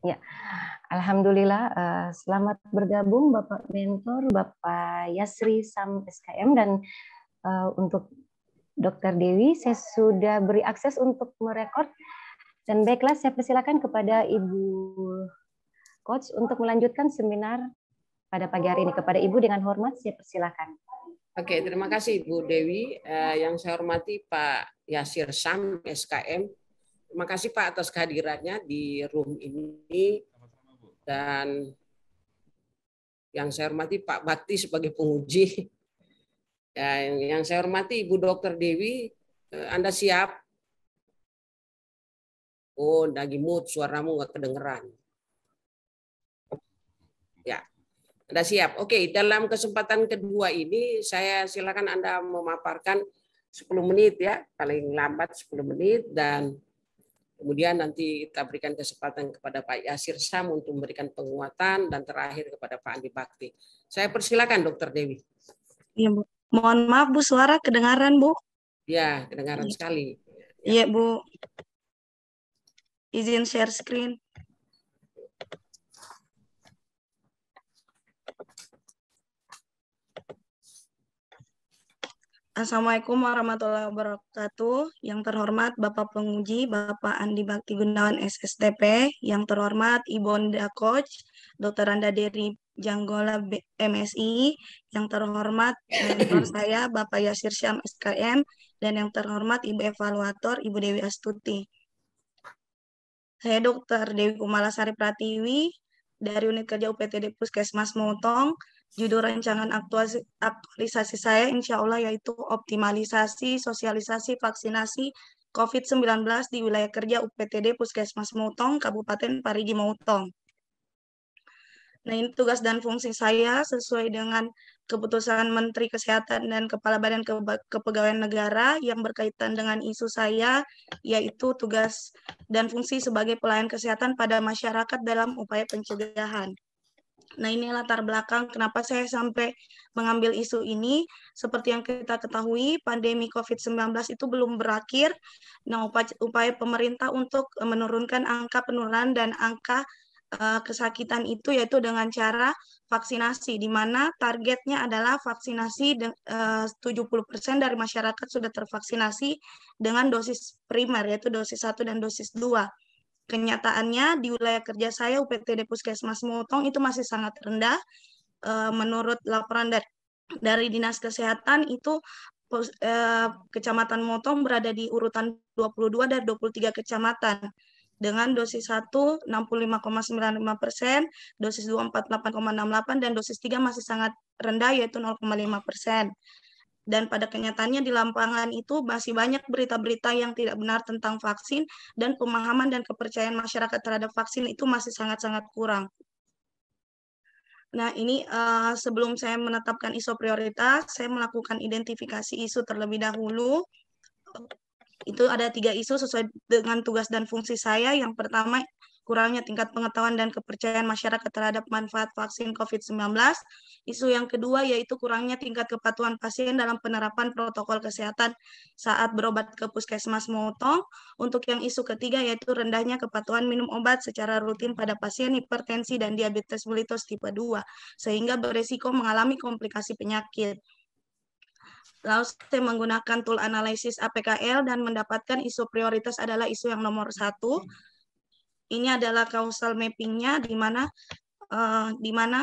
Ya, alhamdulillah. Selamat bergabung Bapak Mentor, Bapak Yasri Sam SKM, dan untuk Dr. Dewi, saya sudah beri akses untuk merekod. Dan baiklah, saya persilakan kepada Ibu Coach untuk melanjutkan seminar pada pagi hari ini. Kepada Ibu dengan hormat, saya persilakan. Oke, terima kasih Bu Dewi. Yang saya hormati Pak Yasir Sam SKM. Terima kasih Pak atas kehadirannya di room ini, dan yang saya hormati Pak Bakti sebagai penguji. Dan yang saya hormati Ibu Dr. Dewi, Anda siap? Oh, lagi mute, suaramu nggak kedengeran. Ya, Anda siap? Oke, dalam kesempatan kedua ini saya silakan Anda memaparkan 10 menit ya, paling lambat 10 menit, dan kemudian nanti kita berikan kesempatan kepada Pak Yasir Sam untuk memberikan penguatan, dan terakhir kepada Pak Andi Bakti. Saya persilakan Dr. Dewi. Iya, Bu. Mohon maaf, Bu, suara kedengaran, Bu? Ya, kedengaran sekali. Iya, Bu. Izin share screen. Assalamualaikum warahmatullahi wabarakatuh. Yang terhormat Bapak Penguji, Bapak Andi Bakti Gunawan SSTP. Yang terhormat Ibu Onda Coach, Dr. Anda Dery Janggola MSI. Yang terhormat mentor saya, Bapak Yasir Syam SKM. Dan yang terhormat Ibu Evaluator, Ibu Dewi Astuti. Saya Dr. Dewi Kumalasari Pratiwi dari Unit Kerja UPTD Puskesmas Motong. Judul rancangan aktualisasi saya insya Allah yaitu optimalisasi sosialisasi vaksinasi COVID-19 di wilayah kerja UPTD Puskesmas Motong, Kabupaten Parigi Motong. Nah, ini tugas dan fungsi saya sesuai dengan keputusan Menteri Kesehatan dan Kepala Badan Kepegawaian Negara yang berkaitan dengan isu saya, yaitu tugas dan fungsi sebagai pelayan kesehatan pada masyarakat dalam upaya pencegahan. Nah, ini latar belakang kenapa saya sampai mengambil isu ini. Seperti yang kita ketahui, pandemi COVID-19 itu belum berakhir. Nah, upaya pemerintah untuk menurunkan angka penularan dan angka kesakitan itu yaitu dengan cara vaksinasi, di mana targetnya adalah vaksinasi 70% dari masyarakat sudah tervaksinasi dengan dosis primer, yaitu dosis 1 dan dosis 2. Kenyataannya di wilayah kerja saya UPTD Puskesmas Motong itu masih sangat rendah. Menurut laporan dari Dinas Kesehatan itu Kecamatan Motong berada di urutan 22 dari 23 kecamatan. Dengan dosis 1 65,95%, dosis 2 48,68%, dan dosis 3 masih sangat rendah yaitu 0,5%. Dan pada kenyataannya di lapangan itu masih banyak berita-berita yang tidak benar tentang vaksin, dan pemahaman dan kepercayaan masyarakat terhadap vaksin itu masih sangat-sangat kurang. Nah, ini sebelum saya menetapkan isu prioritas, saya melakukan identifikasi isu terlebih dahulu. Itu ada 3 isu sesuai dengan tugas dan fungsi saya. Yang pertama, kurangnya tingkat pengetahuan dan kepercayaan masyarakat terhadap manfaat vaksin COVID-19. Isu yang kedua yaitu kurangnya tingkat kepatuhan pasien dalam penerapan protokol kesehatan saat berobat ke Puskesmas Motong. Untuk yang isu ketiga yaitu rendahnya kepatuhan minum obat secara rutin pada pasien hipertensi dan diabetes mellitus tipe 2, sehingga beresiko mengalami komplikasi penyakit. Lalu saya menggunakan tool analisis APKL dan mendapatkan isu prioritas adalah isu yang nomor 1. Ini adalah causal mapping-nya di mana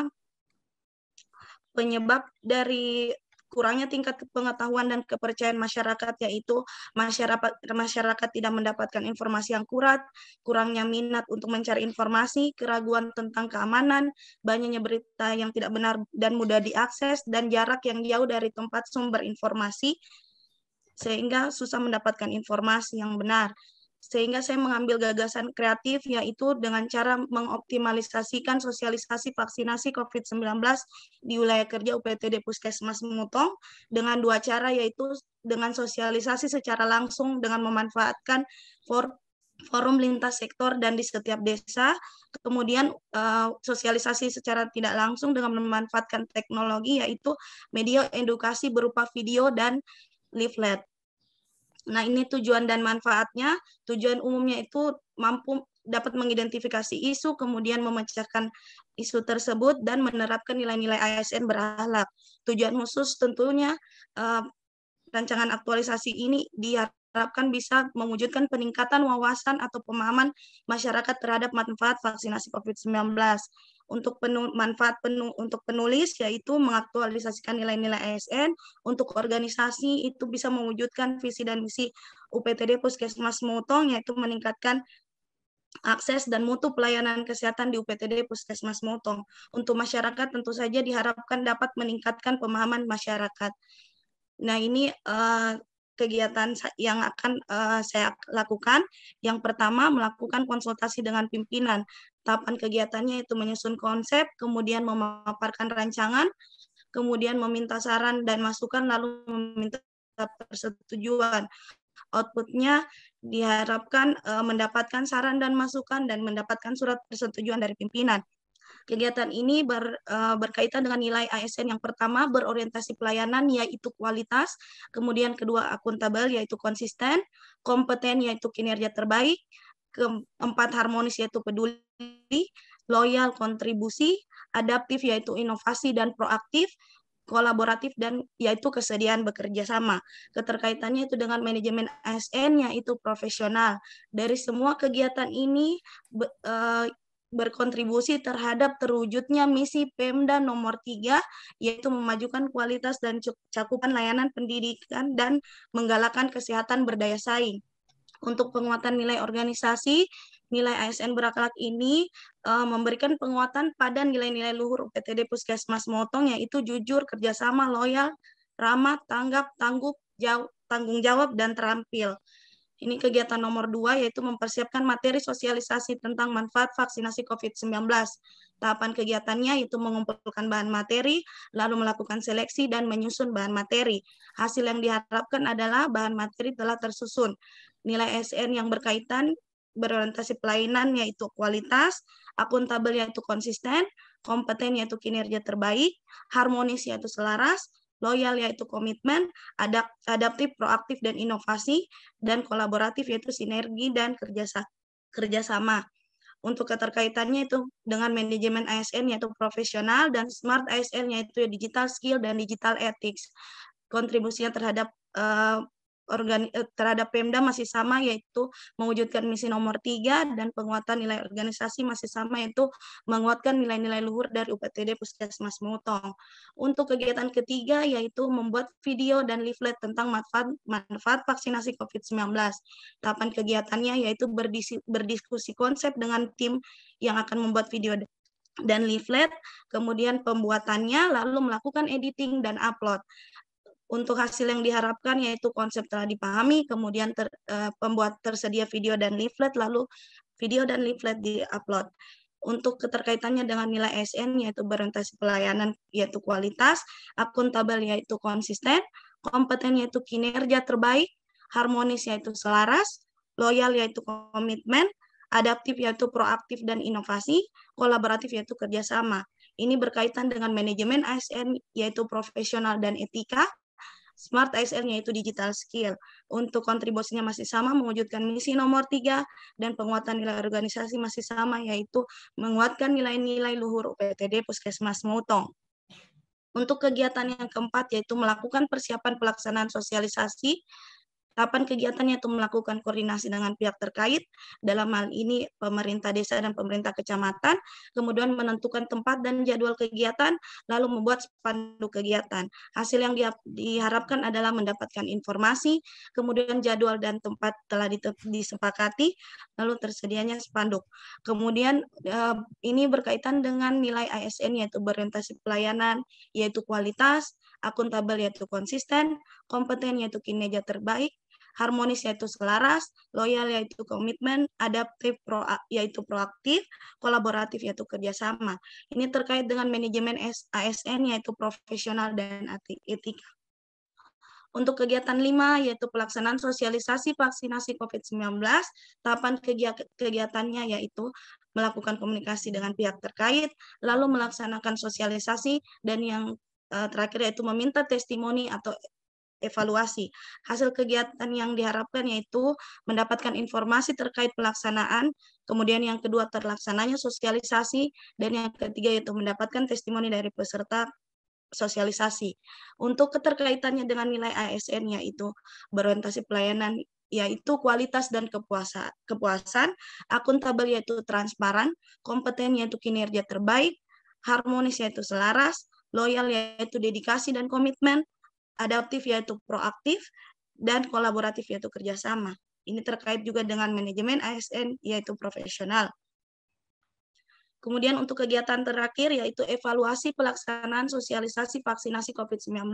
penyebab dari kurangnya tingkat pengetahuan dan kepercayaan masyarakat yaitu masyarakat tidak mendapatkan informasi yang akurat, kurangnya minat untuk mencari informasi, keraguan tentang keamanan, banyaknya berita yang tidak benar dan mudah diakses, dan jarak yang jauh dari tempat sumber informasi sehingga susah mendapatkan informasi yang benar. Sehingga saya mengambil gagasan kreatif yaitu dengan cara mengoptimalisasikan sosialisasi vaksinasi COVID-19 di wilayah kerja UPTD Puskesmas Motong dengan 2 cara, yaitu dengan sosialisasi secara langsung dengan memanfaatkan forum lintas sektor dan di setiap desa, kemudian sosialisasi secara tidak langsung dengan memanfaatkan teknologi yaitu media edukasi berupa video dan leaflet. Nah, ini tujuan dan manfaatnya. Tujuan umumnya itu mampu dapat mengidentifikasi isu, kemudian memecahkan isu tersebut, dan menerapkan nilai-nilai ASN berakhlak. Tujuan khusus tentunya rancangan aktualisasi ini diharapkan bisa mewujudkan peningkatan wawasan atau pemahaman masyarakat terhadap manfaat vaksinasi COVID-19. Untuk untuk penulis yaitu mengaktualisasikan nilai-nilai ASN, untuk organisasi itu bisa mewujudkan visi dan misi UPTD Puskesmas Motong, yaitu meningkatkan akses dan mutu pelayanan kesehatan di UPTD Puskesmas Motong. Untuk masyarakat tentu saja diharapkan dapat meningkatkan pemahaman masyarakat. Nah, ini kegiatan yang akan saya lakukan. Yang pertama, melakukan konsultasi dengan pimpinan. Tahapan kegiatannya itu menyusun konsep, kemudian memaparkan rancangan, kemudian meminta saran dan masukan, lalu meminta persetujuan. Outputnya diharapkan mendapatkan saran dan masukan dan mendapatkan surat persetujuan dari pimpinan. Kegiatan ini berkaitan dengan nilai ASN. Yang pertama, berorientasi pelayanan, yaitu kualitas. Kemudian kedua, akuntabel, yaitu konsisten. Kompeten, yaitu kinerja terbaik. Keempat, harmonis, yaitu peduli. Loyal, kontribusi. Adaptif, yaitu inovasi dan proaktif. Kolaboratif, dan yaitu kesediaan bekerja sama. Keterkaitannya itu dengan manajemen ASN, yaitu profesional. Dari semua kegiatan ini berkontribusi terhadap terwujudnya misi Pemda nomor 3, yaitu memajukan kualitas dan cakupan layanan pendidikan dan menggalakkan kesehatan berdaya saing. Untuk penguatan nilai organisasi, nilai ASN berakhlak ini memberikan penguatan pada nilai-nilai luhur UPTD Puskesmas Motong, yaitu jujur, kerjasama, loyal, ramah, tanggap, tanggung jawab, dan terampil. Ini kegiatan nomor 2, yaitu mempersiapkan materi sosialisasi tentang manfaat vaksinasi COVID-19. Tahapan kegiatannya itu mengumpulkan bahan materi, lalu melakukan seleksi dan menyusun bahan materi. Hasil yang diharapkan adalah bahan materi telah tersusun. Nilai ASN yang berkaitan berorientasi pelayanan, yaitu kualitas, akuntabel, yaitu konsisten, kompeten, yaitu kinerja terbaik, harmonis, yaitu selaras, loyal, yaitu komitmen, adaptif, proaktif, dan inovasi, dan kolaboratif, yaitu sinergi dan kerjasama. Untuk keterkaitannya itu dengan manajemen ASN, yaitu profesional, dan smart ASN, yaitu digital skill dan digital ethics. Kontribusinya terhadap Pemda masih sama, yaitu mewujudkan misi nomor 3, dan penguatan nilai organisasi masih sama, yaitu menguatkan nilai-nilai luhur dari UPTD Puskesmas Motong. Untuk kegiatan ketiga, yaitu membuat video dan leaflet tentang manfaat vaksinasi COVID-19. Tahapan kegiatannya yaitu berdiskusi konsep dengan tim yang akan membuat video dan leaflet, kemudian pembuatannya, lalu melakukan editing dan upload. Untuk hasil yang diharapkan yaitu konsep telah dipahami, kemudian pembuat tersedia video dan leaflet, lalu video dan leaflet di-upload. Untuk keterkaitannya dengan nilai ASN, yaitu berorientasi pelayanan, yaitu kualitas, akuntabel, yaitu konsisten, kompeten, yaitu kinerja terbaik, harmonis, yaitu selaras, loyal, yaitu komitmen, adaptif, yaitu proaktif dan inovasi, kolaboratif, yaitu kerjasama. Ini berkaitan dengan manajemen ASN, yaitu profesional dan etika, smart ASN, yaitu digital skill. Untuk kontribusinya masih sama, mewujudkan misi nomor 3, dan penguatan nilai organisasi masih sama, yaitu menguatkan nilai-nilai luhur UPTD Puskesmas Motong. Untuk kegiatan yang keempat, yaitu melakukan persiapan pelaksanaan sosialisasi. Tahapan kegiatannya itu melakukan koordinasi dengan pihak terkait, dalam hal ini pemerintah desa dan pemerintah kecamatan, kemudian menentukan tempat dan jadwal kegiatan, lalu membuat spanduk kegiatan. Hasil yang diharapkan adalah mendapatkan informasi, kemudian jadwal dan tempat telah disepakati, lalu tersedianya spanduk. Kemudian ini berkaitan dengan nilai ASN, yaitu berorientasi pelayanan, yaitu kualitas, akuntabel, yaitu konsisten, kompeten, yaitu kinerja terbaik, harmonis, yaitu selaras, loyal, yaitu komitmen, adaptif, yaitu proaktif, kolaboratif, yaitu kerjasama. Ini terkait dengan manajemen ASN, yaitu profesional dan etika. Untuk kegiatan 5, yaitu pelaksanaan sosialisasi vaksinasi COVID-19, tahapan kegiatannya yaitu melakukan komunikasi dengan pihak terkait, lalu melaksanakan sosialisasi, dan yang terakhir yaitu meminta testimoni atau evaluasi. Hasil kegiatan yang diharapkan yaitu mendapatkan informasi terkait pelaksanaan, kemudian yang kedua terlaksananya sosialisasi, dan yang ketiga yaitu mendapatkan testimoni dari peserta sosialisasi. Untuk keterkaitannya dengan nilai ASN yaitu berorientasi pelayanan yaitu kualitas dan kepuasan, akuntabel yaitu transparan, kompeten yaitu kinerja terbaik, harmonis yaitu selaras, loyal yaitu dedikasi dan komitmen, adaptif yaitu proaktif, dan kolaboratif yaitu kerjasama. Ini terkait juga dengan manajemen ASN yaitu profesional. Kemudian untuk kegiatan terakhir yaitu evaluasi pelaksanaan sosialisasi vaksinasi COVID-19.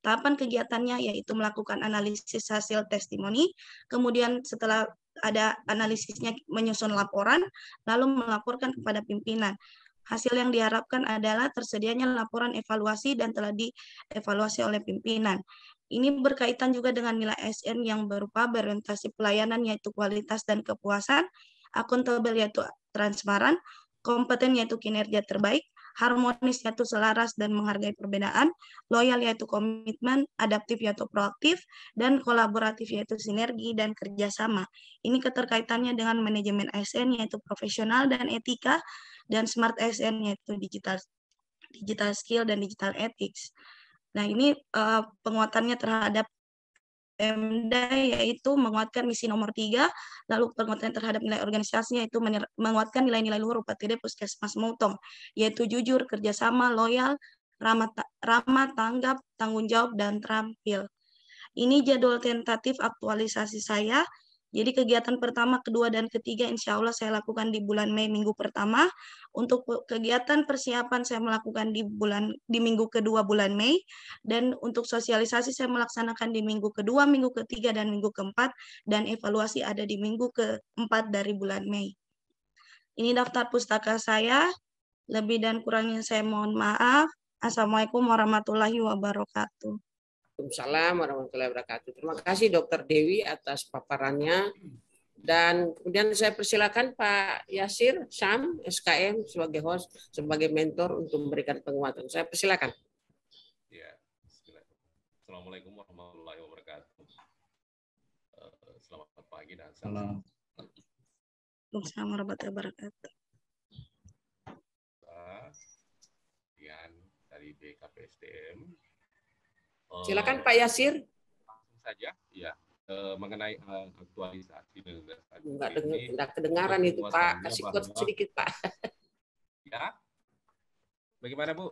Tahapan kegiatannya yaitu melakukan analisis hasil testimoni, kemudian setelah ada analisisnya menyusun laporan, lalu melaporkan kepada pimpinan. Hasil yang diharapkan adalah tersedianya laporan evaluasi dan telah dievaluasi oleh pimpinan. Ini berkaitan juga dengan nilai ASN yang berupa berorientasi pelayanan yaitu kualitas dan kepuasan, akuntabel yaitu transparan, kompeten yaitu kinerja terbaik, harmonis yaitu selaras dan menghargai perbedaan, loyal yaitu komitmen, adaptif yaitu proaktif, dan kolaboratif yaitu sinergi dan kerjasama. Ini keterkaitannya dengan manajemen ASN yaitu profesional dan etika, dan smart ASN yaitu digital skill dan digital ethics. Nah ini penguatannya terhadap Pemda yaitu menguatkan misi nomor 3, lalu penguatan terhadap nilai organisasinya yaitu menguatkan nilai-nilai luhur UPTD Puskesmas Mautong, yaitu jujur, kerjasama, loyal, ramah, tanggap, tanggung jawab, dan terampil. Ini jadwal tentatif aktualisasi saya. Jadi kegiatan pertama, kedua, dan ketiga insya Allah saya lakukan di bulan Mei minggu pertama. Untuk kegiatan persiapan saya melakukan di minggu kedua bulan Mei. Dan untuk sosialisasi saya melaksanakan di minggu kedua, minggu ketiga, dan minggu keempat. Dan evaluasi ada di minggu keempat dari bulan Mei. Ini daftar pustaka saya. Lebih dan kurangnya saya mohon maaf. Assalamualaikum warahmatullahi wabarakatuh. Waalaikumsalam warahmatullahi wabarakatuh. Terima kasih Dr. Dewi atas paparannya. Dan kemudian saya persilakan Pak Yasir Sam, SKM, sebagai host, sebagai mentor untuk memberikan penguatan. Saya persilakan. Ya, Assalamualaikum warahmatullahi wabarakatuh. Selamat pagi dan salam. Waalaikumsalam warahmatullahi wabarakatuh. Kemudian dari BKPSDM. Silakan Pak Yasir. Langsung saja, ya. Mengenai aktualisasi Enggak kedengaran itu Pak, kasih quote sedikit Pak. Ya, bagaimana Bu?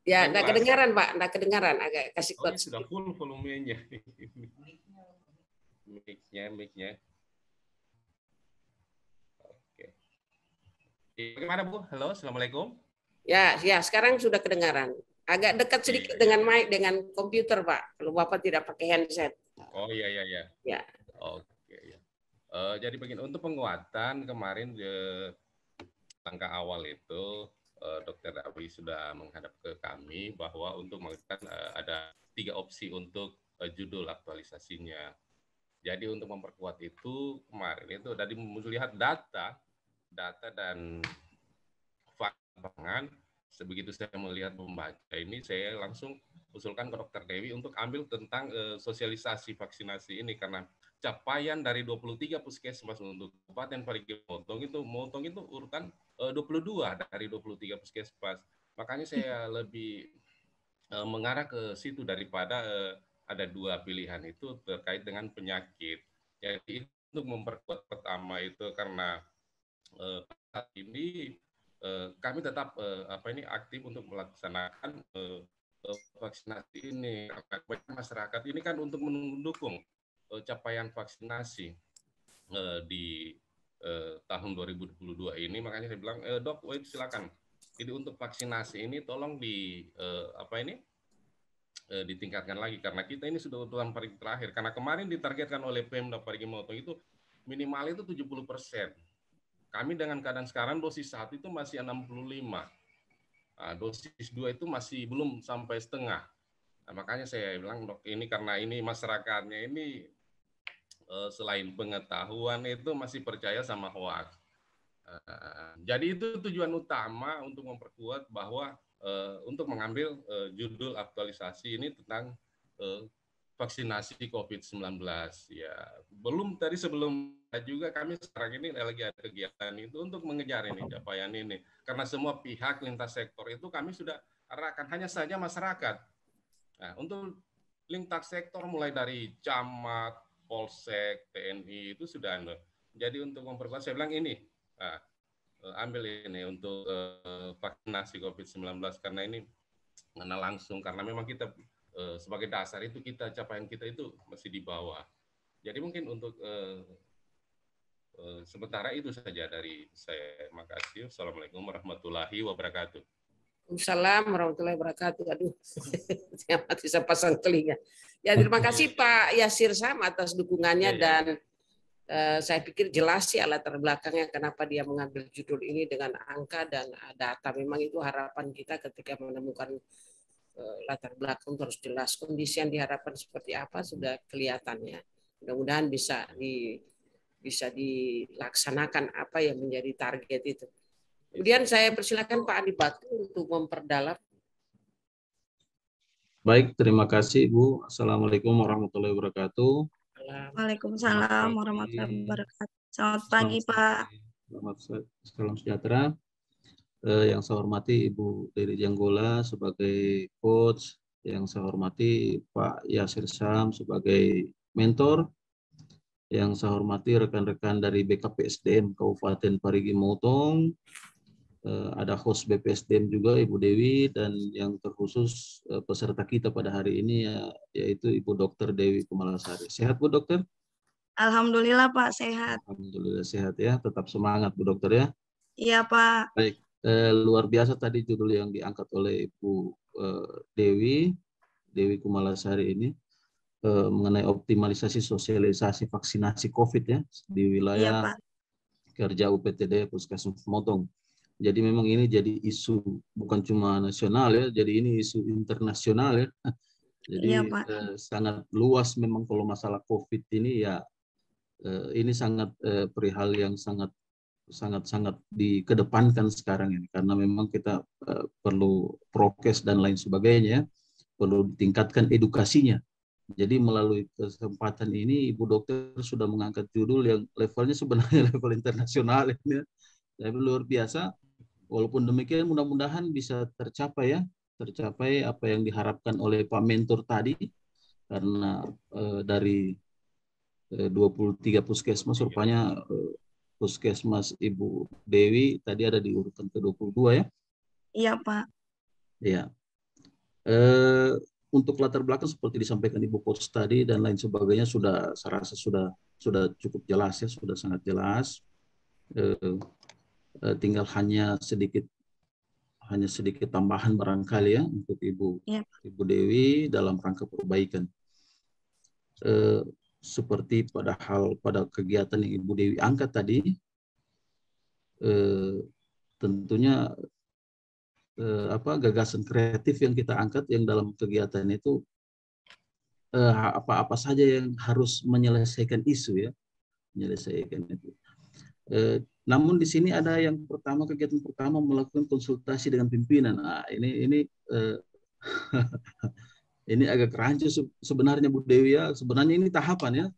Ya, enggak kedengaran Pak, enggak kedengaran, agak kasih quote. Sudah full volumenya. Mic-nya. Oke. Bagaimana Bu? Halo, Assalamualaikum. Ya, sekarang sudah kedengaran. Agak dekat sedikit dengan mic, dengan komputer Pak, kalau Bapak tidak pakai handset. Oh iya. Ya. Oke ya. Jadi begini, untuk penguatan kemarin langkah awal itu Dr. Dewi sudah menghadap ke kami bahwa untuk melakukan ada 3 opsi untuk judul aktualisasinya. Jadi untuk memperkuat itu kemarin itu tadi melihat data dan fakta. Sebegitu saya melihat membaca ini, saya langsung usulkan ke Dr. Dewi untuk ambil tentang sosialisasi vaksinasi ini, karena capaian dari 23 puskesmas untuk Kabupaten Parigi Motong itu urutan 22 dari 23 puskesmas. Makanya saya lebih mengarah ke situ daripada ada 2 pilihan itu terkait dengan penyakit. Jadi untuk memperkuat pertama itu karena saat ini kami tetap aktif untuk melaksanakan vaksinasi ini. Karena masyarakat ini kan untuk mendukung capaian vaksinasi di tahun 2022 ini, makanya saya bilang Dok, silakan. Jadi untuk vaksinasi ini tolong ditingkatkan lagi, karena kita ini sudah urutan paling terakhir. Karena kemarin ditargetkan oleh Pemda Parigi Motong itu minimal itu 70%. Kami dengan keadaan sekarang dosis 1 itu masih 65. Nah, dosis 2 itu masih belum sampai setengah. Nah, makanya saya bilang Dok, ini karena ini masyarakatnya ini selain pengetahuan itu masih percaya sama hoax. Jadi itu tujuan utama untuk memperkuat bahwa untuk mengambil judul aktualisasi ini tentang vaksinasi COVID-19. Ya, belum tadi sebelum juga kami sekarang ini lagi ada kegiatan itu untuk mengejar ini capaian ini. Karena semua pihak lintas sektor itu kami sudah arahkan, hanya saja masyarakat. Nah, untuk lintas sektor mulai dari camat, polsek, TNI itu sudah. Jadi untuk memperkuat, saya bilang ini, ambil ini untuk vaksinasi COVID-19 karena ini mengenal langsung, karena memang kita sebagai dasar itu capaian kita itu masih di bawah. Jadi mungkin untuk sementara itu saja dari saya. Makasih. Assalamualaikum warahmatullahi wabarakatuh. Waalaikumsalam warahmatullahi wabarakatuh. Aduh, saya mati saya pasang telinga. Ya, terima kasih Pak Yasir Sam atas dukungannya dan saya pikir jelas ya latar belakangnya kenapa dia mengambil judul ini dengan angka dan data. Memang itu harapan kita ketika menemukan latar belakang terus jelas, kondisi yang diharapkan seperti apa sudah kelihatannya. Mudah-mudahan bisa dilaksanakan apa yang menjadi target itu. Kemudian saya persilakan Pak Adi Batu untuk memperdalam. Baik, terima kasih Bu. Assalamualaikum warahmatullahi wabarakatuh. Waalaikumsalam warahmatullahi wabarakatuh. Selamat pagi Pak. Salam sejahtera. Yang saya hormati Ibu Dewi Janggola sebagai coach, yang saya hormati Pak Yasir Sam sebagai mentor, yang saya hormati rekan-rekan dari BKPSDM Kabupaten Parigi Motong, ada host BPSDM juga Ibu Dewi, dan yang terkhusus peserta kita pada hari ini yaitu Ibu Dr. Dewi Kumalasari. Sehat Bu Dokter? Alhamdulillah Pak, sehat. Alhamdulillah sehat ya, tetap semangat Bu Dokter ya. Iya Pak. Baik, luar biasa tadi judul yang diangkat oleh Ibu Dewi Kumalasari ini mengenai optimalisasi sosialisasi vaksinasi COVID ya di wilayah kerja UPTD Puskesmas Motong. Jadi memang ini jadi isu bukan cuma nasional ya, jadi ini isu internasional ya. Jadi sangat luas memang kalau masalah COVID ini ya, ini sangat perihal yang sangat dikedepankan sekarang ini, karena memang kita perlu prokes dan lain sebagainya, perlu ditingkatkan edukasinya. Jadi melalui kesempatan ini Ibu Dokter sudah mengangkat judul yang levelnya sebenarnya level internasional ini, tapi luar biasa. Walaupun demikian mudah-mudahan bisa tercapai apa yang diharapkan oleh Pak Mentor tadi, karena dari 23 puskesmas rupanya Puskesmas Ibu Dewi tadi ada di urutan ke-22 ya? Iya Pak. Iya. Untuk latar belakang seperti disampaikan Ibu Coach tadi dan lain sebagainya saya rasa sudah cukup jelas ya, sudah sangat jelas. Tinggal hanya sedikit tambahan barangkali ya untuk Ibu Dewi dalam rangka perbaikan. Seperti pada kegiatan yang Ibu Dewi angkat tadi, tentunya gagasan kreatif yang kita angkat yang dalam kegiatan itu apa saja yang harus menyelesaikan isu ya, menyelesaikan itu. Namun di sini ada yang kegiatan pertama melakukan konsultasi dengan pimpinan. Nah, ini ini agak rancu sebenarnya Bu Dewi ya. Sebenarnya ini tahapan.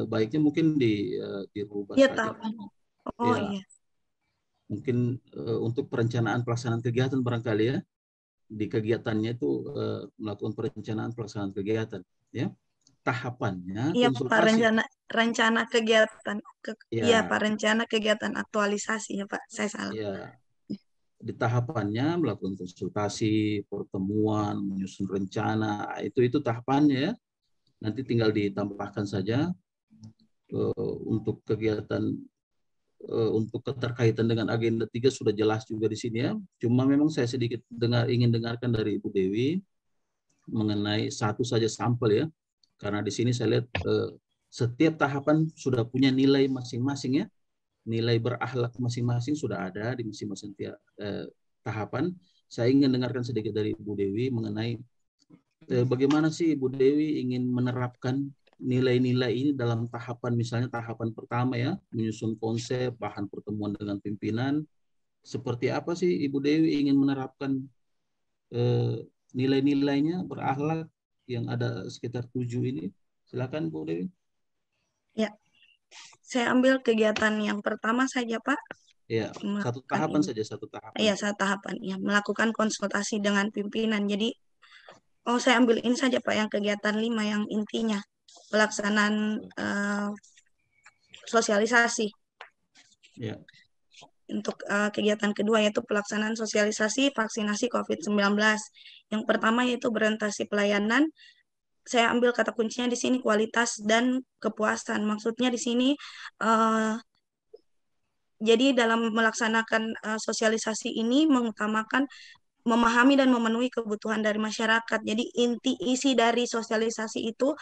Baiknya mungkin dirubah saja. Iya. Mungkin untuk perencanaan pelaksanaan kegiatan barangkali ya. Di kegiatannya itu melakukan perencanaan pelaksanaan kegiatan ya. Tahapannya konsultasi. Pak, rencana kegiatan. Pak, rencana kegiatan aktualisasi ya Pak. Saya salah. Iya. Di tahapannya melakukan konsultasi, pertemuan, menyusun rencana, itu tahapannya ya. Nanti tinggal ditambahkan saja untuk kegiatan untuk keterkaitan dengan agenda 3 sudah jelas juga di sini ya. Cuma memang saya sedikit ingin dengarkan dari Ibu Dewi mengenai satu saja sampel ya. Karena di sini saya lihat setiap tahapan sudah punya nilai masing-masing ya. Nilai berakhlak masing-masing sudah ada di masing-masing tahapan. Saya ingin dengarkan sedikit dari Ibu Dewi mengenai bagaimana sih Ibu Dewi ingin menerapkan nilai-nilai ini dalam tahapan, misalnya tahapan pertama ya, menyusun konsep, bahan pertemuan dengan pimpinan. Seperti apa sih Ibu Dewi ingin menerapkan nilai-nilainya berakhlak yang ada sekitar 7 ini? Silakan Bu Dewi. Ya, saya ambil kegiatan yang pertama saja, Pak. Ya, satu Melakukan tahapan ini. saja, satu tahapan. Iya, satu tahapan. Ya, melakukan konsultasi dengan pimpinan. Jadi, saya ambil ini saja, Pak, yang kegiatan 5 yang intinya. Pelaksanaan sosialisasi. Ya. Untuk kegiatan kedua yaitu pelaksanaan sosialisasi vaksinasi COVID-19. Yang pertama yaitu orientasi pelayanan. Saya ambil kata kuncinya di sini kualitas dan kepuasan. Maksudnya di sini jadi dalam melaksanakan sosialisasi ini mengutamakan memahami dan memenuhi kebutuhan dari masyarakat. Jadi isi dari sosialisasi itu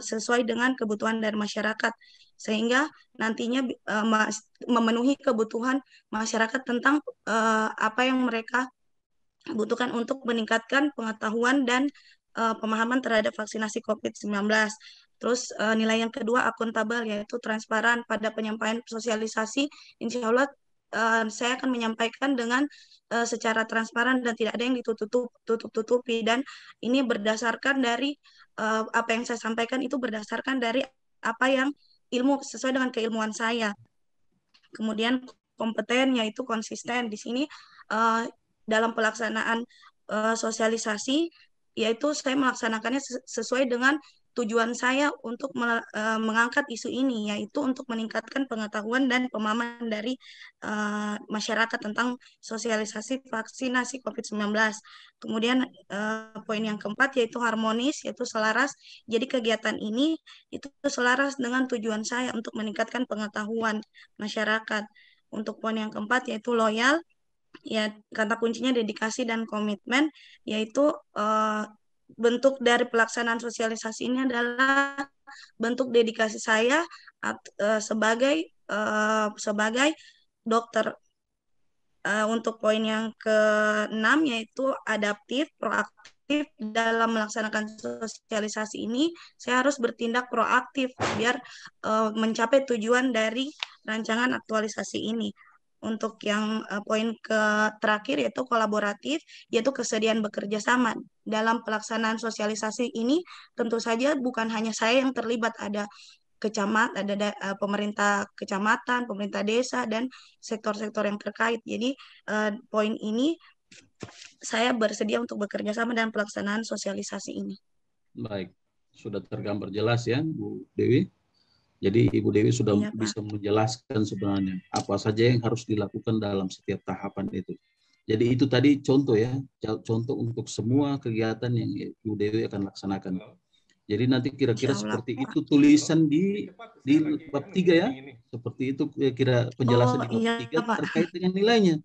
sesuai dengan kebutuhan dari masyarakat, sehingga nantinya memenuhi kebutuhan masyarakat tentang apa yang mereka butuhkan untuk meningkatkan pengetahuan dan pemahaman terhadap vaksinasi COVID-19. Terus nilai yang kedua akuntabel, yaitu transparan pada penyampaian sosialisasi. Insya Allah saya akan menyampaikan dengan secara transparan dan tidak ada yang ditutup-tutupi. Dan ini berdasarkan dari apa yang saya sampaikan itu berdasarkan dari apa yang ilmu sesuai dengan keilmuan saya. Kemudian kompeten yaitu konsisten. Di sini dalam pelaksanaan sosialisasi yaitu saya melaksanakannya sesuai dengan tujuan saya untuk mengangkat isu ini, yaitu untuk meningkatkan pengetahuan dan pemahaman dari masyarakat tentang sosialisasi vaksinasi COVID-19. Kemudian poin yang keempat yaitu harmonis, yaitu selaras. Jadi kegiatan ini itu selaras dengan tujuan saya untuk meningkatkan pengetahuan masyarakat. Untuk poin yang keempat yaitu loyal, ya kata kuncinya dedikasi dan komitmen, yaitu bentuk dari pelaksanaan sosialisasi ini adalah bentuk dedikasi saya sebagai dokter. Untuk poin yang keenam yaitu adaptif, proaktif dalam melaksanakan sosialisasi ini, saya harus bertindak proaktif biar mencapai tujuan dari rancangan aktualisasi ini. Untuk yang poin terakhir yaitu kolaboratif, yaitu kesediaan bekerja sama. Dalam pelaksanaan sosialisasi ini tentu saja bukan hanya saya yang terlibat, ada pemerintah kecamatan, pemerintah desa, dan sektor-sektor yang terkait. Jadi poin ini saya bersedia untuk bekerja sama dalam pelaksanaan sosialisasi ini. Baik, sudah tergambar jelas ya Bu Dewi. Jadi Ibu Dewi sudah bisa menjelaskan sebenarnya apa saja yang harus dilakukan dalam setiap tahapan itu. Jadi itu tadi contoh ya, contoh untuk semua kegiatan yang Ibu Dewi akan laksanakan. Jadi nanti kira-kira seperti itu tulisan di bab 3 ya. Seperti itu kira penjelasan di bab 3 terkait dengan nilainya.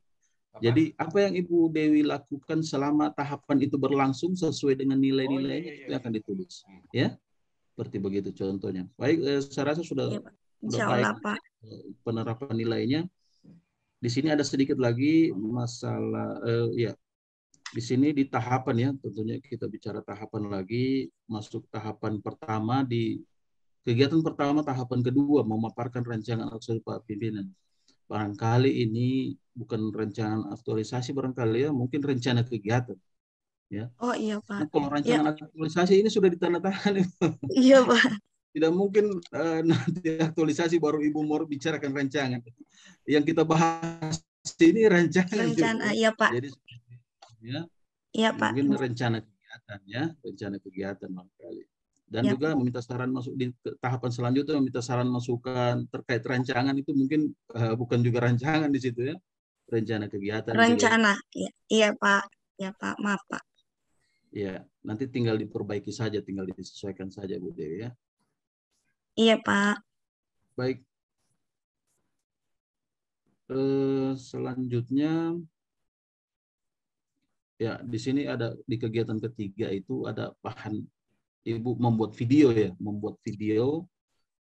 Jadi apa yang Ibu Dewi lakukan selama tahapan itu berlangsung sesuai dengan nilai-nilainya itu akan ditulis. Ya. Seperti begitu contohnya. Baik, saya rasa sudah baik penerapan nilainya. Di sini ada sedikit lagi masalah ya. Di sini di tahapan ya, tentunya kita bicara tahapan lagi, masuk tahapan pertama di kegiatan pertama, tahapan kedua memaparkan rancangan aktualisasi Pak Pimpinan. Barangkali ini bukan rancangan aktualisasi barangkali ya, mungkin rencana kegiatan. Ya. Oh iya Pak. Nah, kalau rancangan aktualisasi ini sudah ditandatangani. Iya Pak. Tidak mungkin nanti aktualisasi baru Ibu mau bicarakan rancangan. Yang kita bahas ini rancangan. Iya Pak. Jadi ya, iya Pak. Mungkin rencana kegiatan ya, rencana kegiatan barangkali. Dan ya, juga meminta saran masuk di tahapan selanjutnya, meminta saran masukan terkait rancangan itu mungkin bukan juga rancangan di situ ya, rencana kegiatan. Rencana, iya Pak, ya Pak, maaf Pak. Ya, nanti tinggal diperbaiki saja, tinggal disesuaikan saja Bu Dewi ya. Iya Pak. Baik. Selanjutnya, ya di sini ada di kegiatan ketiga itu ada bahan Ibu membuat video ya, membuat video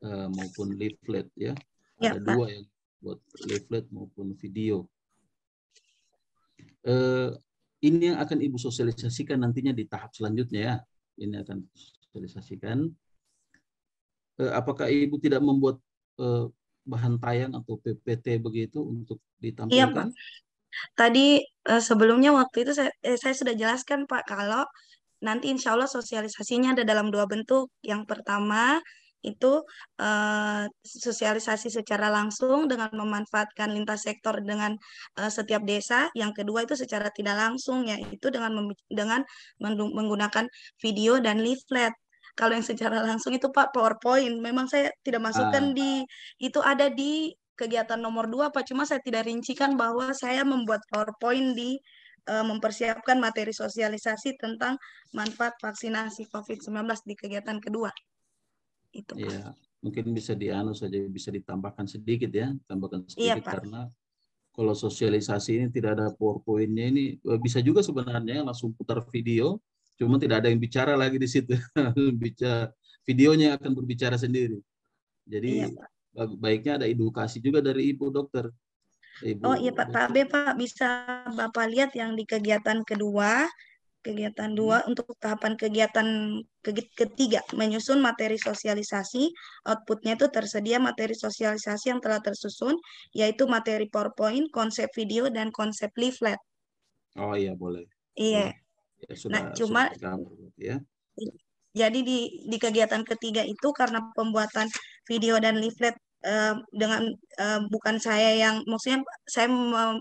maupun leaflet ya. Ada dua yang buat leaflet maupun video. Ini yang akan Ibu sosialisasikan nantinya di tahap selanjutnya ya. Ini akan sosialisasikan. Apakah Ibu tidak membuat bahan tayang atau PPT begitu untuk ditampilkan? Iya Pak. Tadi sebelumnya waktu itu saya sudah jelaskan Pak, kalau nanti insya Allah sosialisasinya ada dalam dua bentuk. Yang pertama itu sosialisasi secara langsung dengan memanfaatkan lintas sektor dengan setiap desa. Yang kedua itu secara tidak langsung, yaitu dengan menggunakan video dan leaflet. Kalau yang secara langsung itu Pak PowerPoint. Memang saya tidak masukkan itu ada di kegiatan nomor 2 Pak. Cuma saya tidak rincikan bahwa saya membuat PowerPoint di mempersiapkan materi sosialisasi tentang manfaat vaksinasi COVID-19 di kegiatan kedua. Itu Pak. Ya, mungkin bisa bisa ditambahkan sedikit ya, tambahkan Iya, sedikit Pak. karena kalau sosialisasi ini tidak ada PowerPoint-nya ini bisa juga sebenarnya langsung putar video, cuma tidak ada yang bicara lagi di situ. Videonya akan berbicara sendiri. Jadi Iya, baiknya ada edukasi juga dari Ibu Dokter. Oh iya Pak, Pak bisa Bapak lihat yang di kegiatan kedua. Kegiatan 2 untuk tahapan kegiatan ketiga, menyusun materi sosialisasi. Outputnya itu tersedia materi sosialisasi yang telah tersusun, yaitu materi PowerPoint, konsep video, dan konsep leaflet. Oh iya, boleh. Iya. Ya, sudah, nah, cuma ya. Jadi di kegiatan ketiga itu karena pembuatan video dan leaflet dengan bukan saya yang, maksudnya saya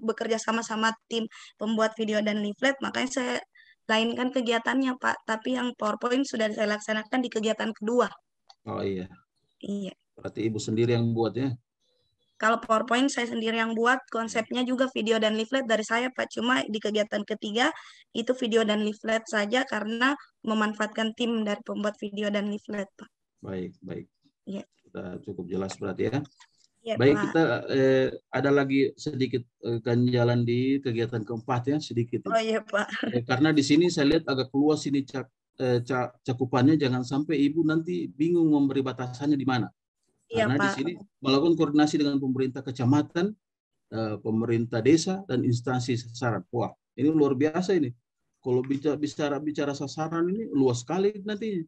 bekerja sama tim pembuat video dan leaflet, makanya saya lainkan kegiatannya Pak, tapi yang PowerPoint sudah saya laksanakan di kegiatan kedua. Oh iya. Iya. Berarti Ibu sendiri yang buat ya? Kalau PowerPoint saya sendiri yang buat, konsepnya juga video dan leaflet dari saya Pak. Cuma di kegiatan ketiga itu video dan leaflet saja karena memanfaatkan tim dari pembuat video dan leaflet Pak. Baik, baik. Iya. Sudah cukup jelas berarti ya. Ya, baik, Pak. kita ada lagi sedikit ganjalan di kegiatan keempat ya, sedikit. Oh iya Pak. Karena di sini saya lihat agak luas ini cakupannya, jangan sampai Ibu nanti bingung memberi batasannya di mana. Iya, Karena Pak. di sini melakukan koordinasi dengan pemerintah kecamatan, pemerintah desa, dan instansi sasaran. Wah, ini luar biasa ini. Kalau bicara sasaran ini luas sekali nanti.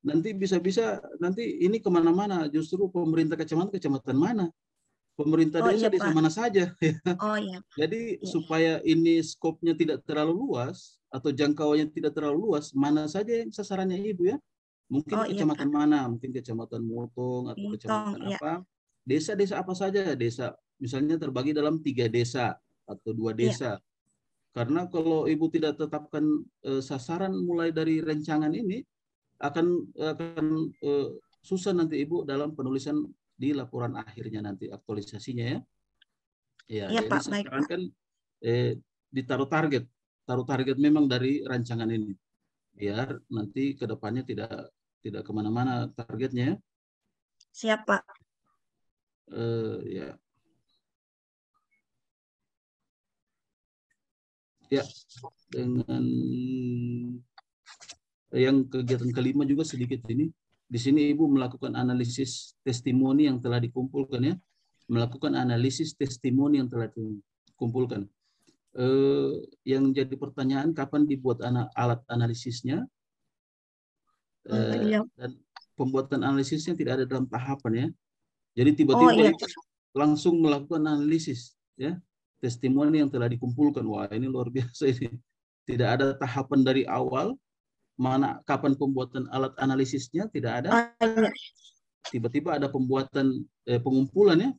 Nanti bisa-bisa nanti ini kemana-mana, justru pemerintah kecamatan mana, pemerintah desa desa mana saja. Oh iya. Jadi supaya ini skopnya tidak terlalu luas atau jangkauannya tidak terlalu luas, mana saja yang sasarannya Ibu ya? Mungkin kecamatan mana? Mungkin kecamatan Motong atau kecamatan apa? Desa-desa apa saja? Desa misalnya terbagi dalam 3 desa atau 2 desa. Karena kalau Ibu tidak tetapkan sasaran mulai dari rancangan ini, akan susah nanti Ibu dalam penulisan di laporan akhirnya nanti aktualisasinya ya. Ya, jadi Pak, saya sarankan ditaruh target memang dari rancangan ini, biar nanti kedepannya tidak kemana-mana targetnya. Siap Pak. Ya. Ya, dengan yang kegiatan kelima juga sedikit ini. Di sini Ibu melakukan analisis testimoni yang telah dikumpulkan ya. Melakukan analisis testimoni yang telah dikumpulkan. Yang jadi pertanyaan, kapan dibuat alat analisisnya? Dan pembuatan analisisnya tidak ada dalam tahapan ya. Jadi tiba-tiba langsung melakukan analisis ya. Testimoni yang telah dikumpulkan. Wah, ini luar biasa ini. Tidak ada tahapan dari awal. Mana kapan pembuatan alat analisisnya tidak ada. Tiba-tiba ada pembuatan pengumpulan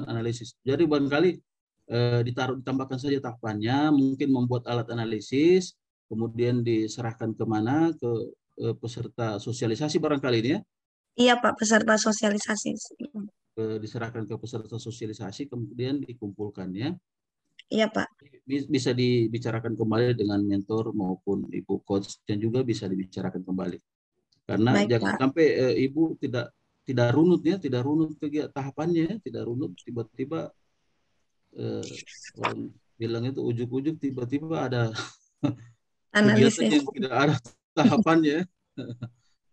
analisis. Jadi barangkali ditambahkan saja tahapannya, mungkin membuat alat analisis, kemudian diserahkan kemana, ke peserta sosialisasi barangkali ini ya. Iya Pak, peserta sosialisasi. Diserahkan ke peserta sosialisasi, kemudian dikumpulkan ya. Iya Pak. Bisa dibicarakan kembali dengan mentor maupun Ibu coach, dan juga bisa dibicarakan kembali. Karena jangan sampai Ibu tidak runut ya, tidak runut tahapannya, tidak runut, tiba-tiba orang bilang itu ujuk-ujuk tiba-tiba ada kegiatan yang tidak ada tahapannya.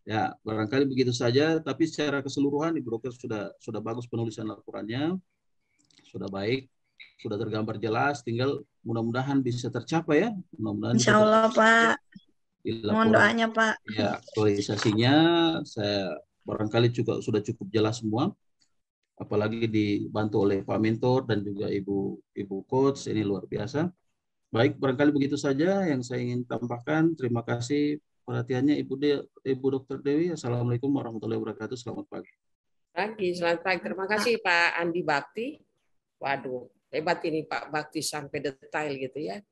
Ya, barangkali begitu saja, tapi secara keseluruhan Ibu Dokter sudah bagus penulisan laporannya, sudah baik, sudah tergambar jelas, tinggal mudah-mudahan bisa tercapai ya. Mudah-mudahan Insya Allah Pak. Mohon doanya Pak. Ya, aktualisasinya saya barangkali juga sudah cukup jelas semua. Apalagi dibantu oleh Pak Mentor dan juga Ibu Coach, ini luar biasa. Baik, barangkali begitu saja yang saya ingin tambahkan. Terima kasih perhatiannya Ibu Dr. Dewi. Assalamualaikum warahmatullahi wabarakatuh. Selamat pagi. Selamat pagi. Terima kasih Pak Andi Bakti. Waduh, hebat ini Pak Bakti sampai detail gitu ya.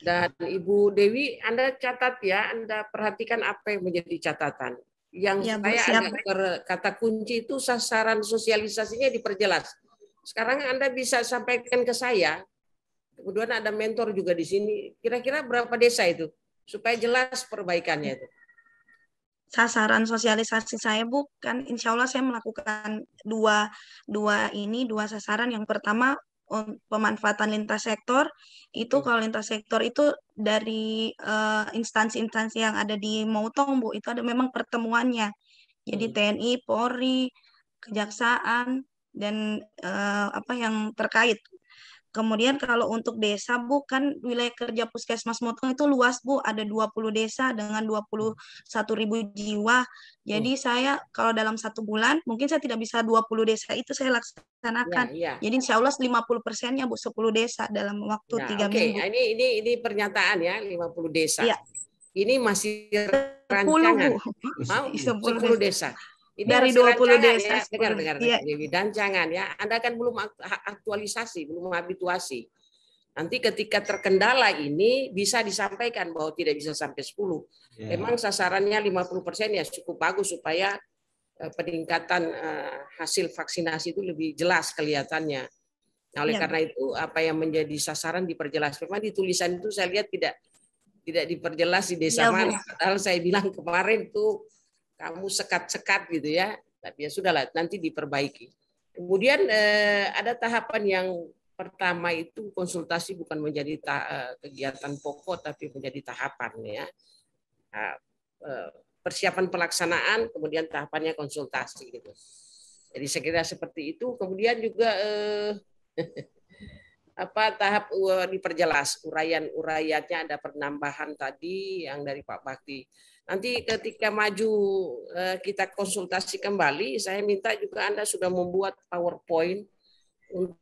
Dan Ibu Dewi, Anda catat ya, Anda perhatikan apa yang menjadi catatan. Yang Ya, Bu, saya siap. agak kata kunci itu sasaran sosialisasinya diperjelas. Sekarang Anda bisa sampaikan ke saya, kemudian ada mentor juga di sini, kira-kira berapa desa itu? Supaya jelas perbaikannya itu. Sasaran sosialisasi saya, Bu, kan insya Allah saya melakukan dua sasaran. Yang pertama, pemanfaatan lintas sektor. Itu kalau lintas sektor itu dari instansi-instansi yang ada di Mautong, Bu, itu ada memang pertemuannya. Jadi TNI, Polri, Kejaksaan, dan apa yang terkait. Kemudian kalau untuk desa, Bu, kan wilayah kerja Puskesmas Motong itu luas, Bu. Ada 20 desa dengan 21.000 jiwa. Jadi saya kalau dalam 1 bulan, mungkin saya tidak bisa 20 desa itu saya laksanakan. Jadi insya Allah 50%-nya, Bu, 10 desa dalam waktu 3 minggu. Ini pernyataan ya, 50 desa. Ya. Ini masih rancangan. 10 desa. Ini dari masih 20 desa ya. Dengar Dewi, dan jangan ya, Anda kan belum aktualisasi, belum habituasi. Nanti ketika terkendala ini bisa disampaikan bahwa tidak bisa sampai 10. Memang sasarannya 50% ya cukup bagus supaya peningkatan hasil vaksinasi itu lebih jelas kelihatannya. Nah, oleh karena itu apa yang menjadi sasaran diperjelas. Memang di tulisan itu saya lihat tidak diperjelas di desa mana. Padahal saya bilang kemarin tuh kamu sekat-sekat gitu ya, tapi ya sudahlah, nanti diperbaiki. Kemudian ada tahapan yang pertama itu konsultasi bukan menjadi kegiatan pokok, tapi menjadi tahapan ya. Persiapan pelaksanaan, kemudian tahapannya konsultasi gitu. Jadi saya kira seperti itu. Kemudian juga tahap diperjelas uraiannya, ada penambahan tadi yang dari Pak Bakti. Nanti ketika maju kita konsultasi kembali, saya minta juga Anda sudah membuat PowerPoint untuk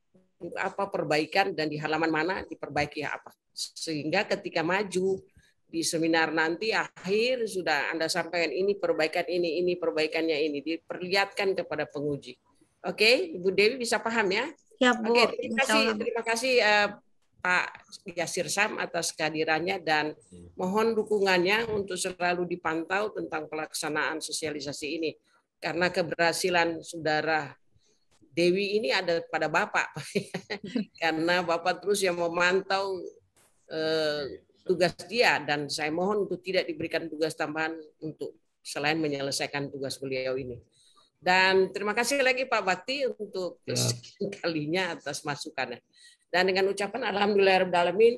apa perbaikan dan di halaman mana diperbaiki apa. Sehingga ketika maju di seminar nanti akhir sudah Anda sampaikan ini perbaikan ini perbaikannya ini, diperlihatkan kepada penguji. Oke, Ibu Dewi bisa paham ya? Ya, Bu. Oke, terima kasih Pak Yasir Sam atas kehadirannya dan mohon dukungannya untuk selalu dipantau tentang pelaksanaan sosialisasi ini. Karena keberhasilan Saudara Dewi ini ada pada Bapak. Karena Bapak terus yang memantau tugas dia dan saya mohon untuk tidak diberikan tugas tambahan untuk selain menyelesaikan tugas beliau ini. Dan terima kasih lagi Pak Bakti untuk sekian kalinya atas masukannya. Dan dengan ucapan alhamdulillahirabbil alamin,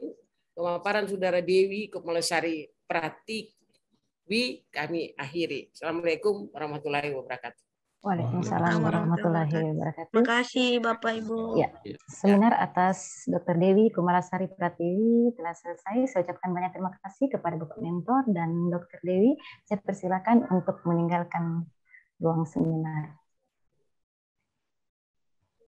pemaparan Saudara Dewi Kumalesari Pratiwi kami akhiri. Assalamualaikum warahmatullahi wabarakatuh. Waalaikumsalam warahmatullahi wabarakatuh. Terima kasih Bapak Ibu. Ya, seminar atas Dr. Dewi Kumalasari Pratiwi telah selesai. Saya ucapkan banyak terima kasih kepada Bapak Mentor dan Dr. Dewi. Saya persilakan untuk meninggalkan ruang seminar.